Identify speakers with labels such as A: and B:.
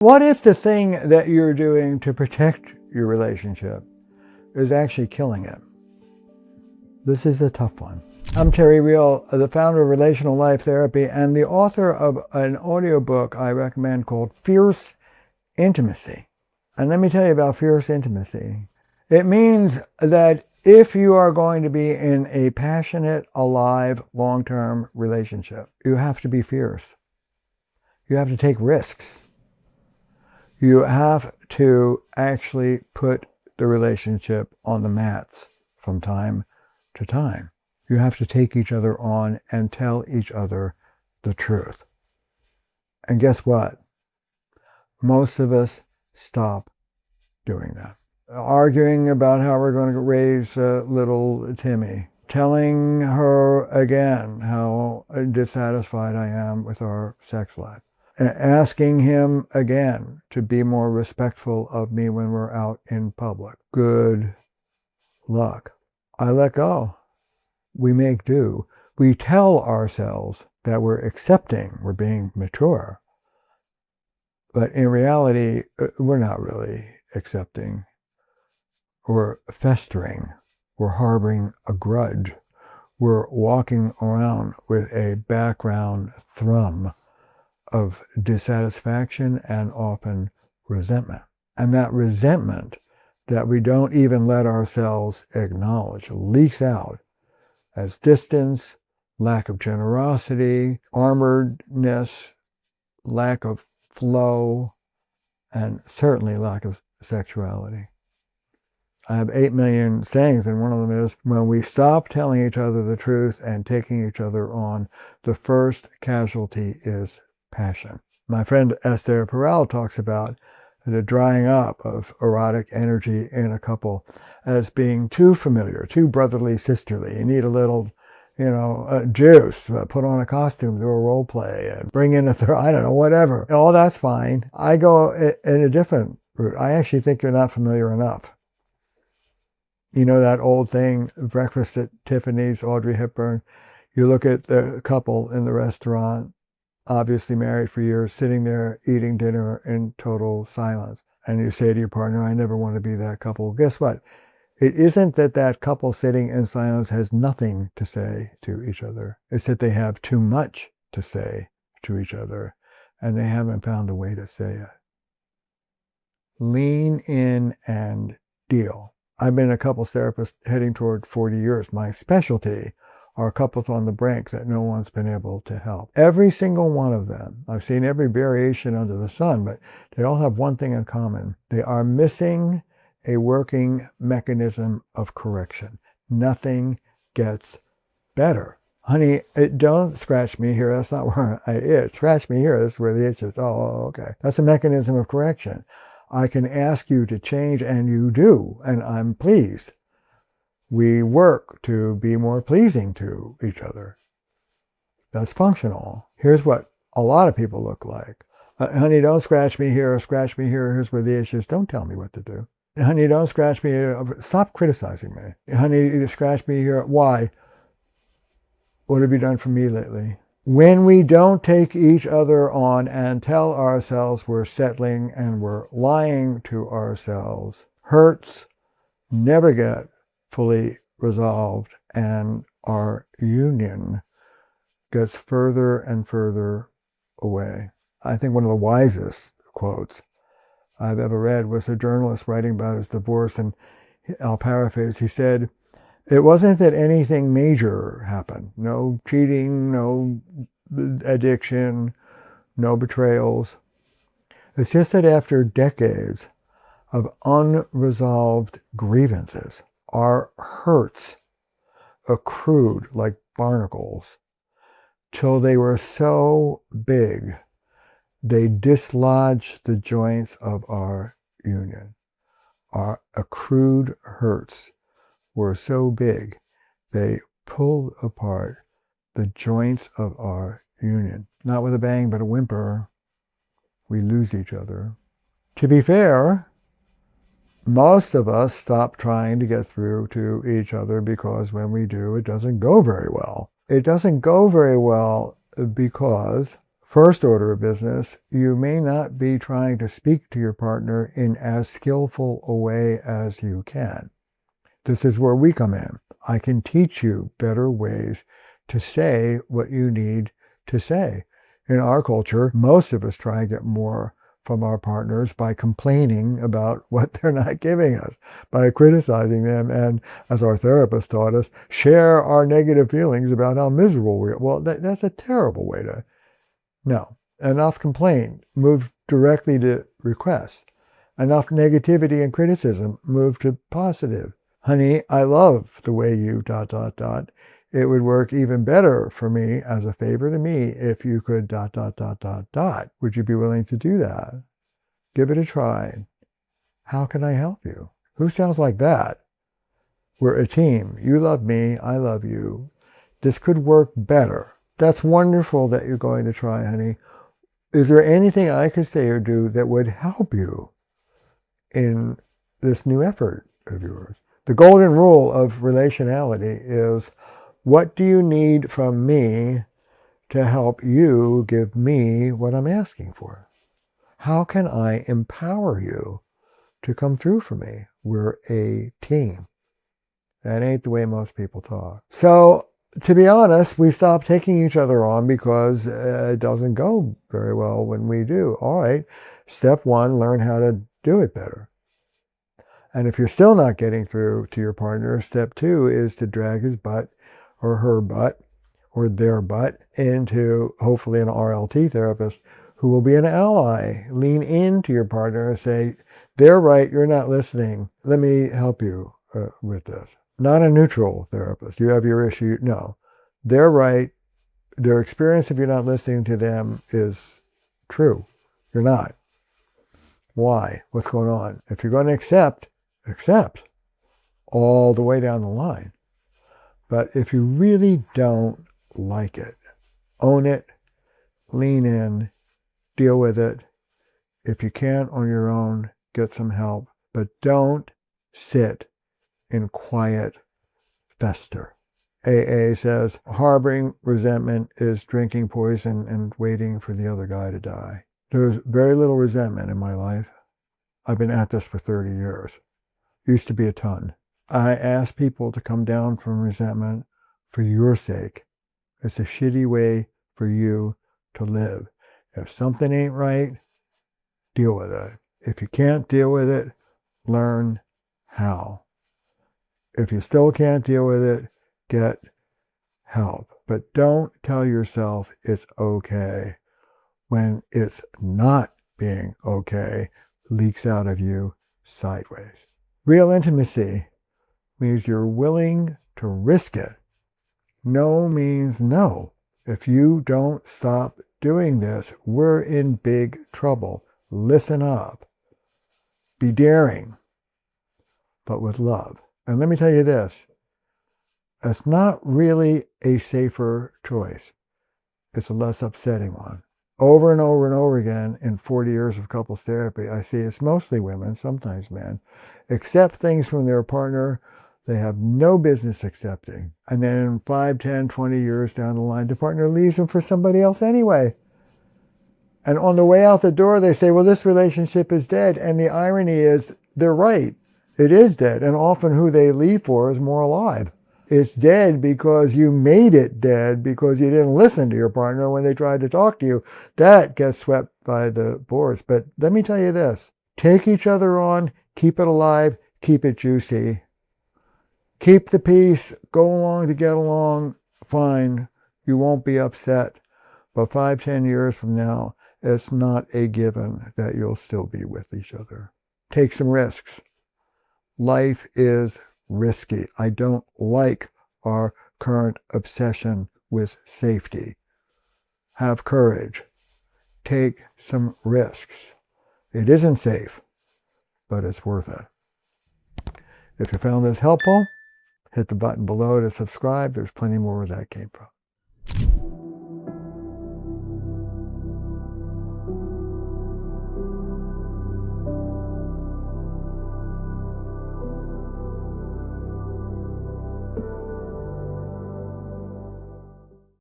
A: What if the thing that you're doing to protect your relationship is actually killing it? This is a tough one. I'm Terry Real, the founder of Relational Life Therapy and the author of an audiobook I recommend called Fierce Intimacy. And let me tell you about fierce intimacy. It means that if you are going to be in a passionate, alive, long-term relationship, you have to be fierce. You have to take risks. You have to actually put the relationship on the mats from time to time. You have to take each other on and tell each other the truth. And guess what? Most of us stop doing that. Arguing about how we're going to raise little Timmy. Telling her again how dissatisfied I am with our sex life. Asking him again to be more respectful of me when we're out in public. Good luck. I let go. We make do. We tell ourselves that we're accepting, we're being mature. But in reality, we're not really accepting. We're festering. We're harboring a grudge. We're walking around with a background thrum of dissatisfaction and often resentment. And that resentment that we don't even let ourselves acknowledge leaks out as distance, lack of generosity, armoredness, lack of flow, and certainly lack of sexuality. I have 8 million sayings, and one of them is, when we stop telling each other the truth and taking each other on, the first casualty is passion. My friend Esther Perel talks about the drying up of erotic energy in a couple as being too familiar, too brotherly, sisterly. You need a little, juice, put on a costume, do a role play, and bring in whatever. All that's fine. I go in a different route. I actually think you're not familiar enough. You know that old thing, Breakfast at Tiffany's, Audrey Hepburn. You look at the couple in the restaurant, obviously married for years, sitting there eating dinner in total silence. And you say to your partner, I never want to be that couple. Guess what? It isn't that that couple sitting in silence has nothing to say to each other. It's that they have too much to say to each other, and they haven't found a way to say it. Lean in and deal. I've been a couples therapist heading toward 40 years. My specialty are couples on the brink that no one's been able to help. Every single one of them, I've seen every variation under the sun, but they all have one thing in common. They are missing a working mechanism of correction. Nothing gets better. Honey, don't scratch me here. That's not where I itch. Scratch me here. That's where the itch is. Oh, okay. That's a mechanism of correction. I can ask you to change, and you do, and I'm pleased. We work to be more pleasing to each other. That's functional. Here's what a lot of people look like. Honey, don't scratch me here, scratch me here. Here's where the issue is. Don't tell me what to do. Honey, don't scratch me here. Stop criticizing me. Honey, scratch me here. Why? What have you done for me lately? When we don't take each other on and tell ourselves we're settling and we're lying to ourselves, hurts never get fully resolved, and our union gets further and further away. I think one of the wisest quotes I've ever read was a journalist writing about his divorce, and I'll paraphrase, he said, it wasn't that anything major happened. No cheating, no addiction, no betrayals. It's just that after decades of unresolved grievances, our hurts accrued like barnacles till they were so big they dislodged the joints of our union. Our accrued hurts were so big they pulled apart the joints of our union. Not with a bang, but a whimper. We lose each other. To be fair, most of us stop trying to get through to each other because when we do, it doesn't go very well. It doesn't go very well because First order of business, you may not be trying to speak to your partner in as skillful a way as you can. This is where we come in. I can teach you better ways to say what you need to say. In our culture, most of us try and get more from our partners by complaining about what they're not giving us, by criticizing them, and as our therapist taught us, share our negative feelings about how miserable we are. Well, that's a terrible way to... No. Enough complaint, move directly to request. Enough negativity and criticism, move to positive. Honey, I love the way you ... It would work even better for me as a favor to me if you could ... Would you be willing to do that? Give it a try. How can I help you? Who sounds like that? We're a team. You love me, I love you. This could work better. That's wonderful that you're going to try, honey. Is there anything I could say or do that would help you in this new effort of yours? The golden rule of relationality is, what do you need from me to help you give me what I'm asking for? How can I empower you to come through for me? We're a team. That ain't the way most people talk. So, to be honest, we stop taking each other on because it doesn't go very well when we do. All right, step one, learn how to do it better. And if you're still not getting through to your partner, step two is to drag his butt or her butt or their butt into hopefully an RLT therapist who will be an ally. Lean into your partner and say, they're right, you're not listening. Let me help you with this. Not a neutral therapist. You have your issue. No, they're right. Their experience, if you're not listening to them, is true. You're not. Why? What's going on? If you're going to accept all the way down the line. But if you really don't like it, own it, lean in, deal with it. If you can't on your own, get some help. But don't sit in quiet fester. AA says harboring resentment is drinking poison and waiting for the other guy to die. There's very little resentment in my life. I've been at this for 30 years. Used to be a ton. I ask people to come down from resentment for your sake. It's a shitty way for you to live. If something ain't right, deal with it. If you can't deal with it, learn how. If you still can't deal with it, get help. But don't tell yourself it's okay when it's not being okay, leaks out of you sideways. Real intimacy means you're willing to risk it. No means no. If you don't stop doing this, we're in big trouble. Listen up. Be daring, but with love. And let me tell you this, it's not really a safer choice. It's a less upsetting one. Over and over and over again in 40 years of couples therapy, I see it's mostly women, sometimes men, accept things from their partner they have no business accepting. And then 5, 10, 20 years down the line, the partner leaves them for somebody else anyway. And on the way out the door, they say, well, this relationship is dead. And the irony is, they're right. It is dead. And often who they leave for is more alive. It's dead because you made it dead because you didn't listen to your partner when they tried to talk to you. That gets swept by the boards. But let me tell you this. Take each other on. Keep it alive. Keep it juicy. Keep the peace. Go along to get along. Fine. You won't be upset. But 5, 10 years from now, it's not a given that you'll still be with each other. Take some risks. Life is risky. I don't like our current obsession with safety. Have courage. Take some risks. It isn't safe, but it's worth it. If you found this helpful, hit the button below to subscribe. There's plenty more where that came from.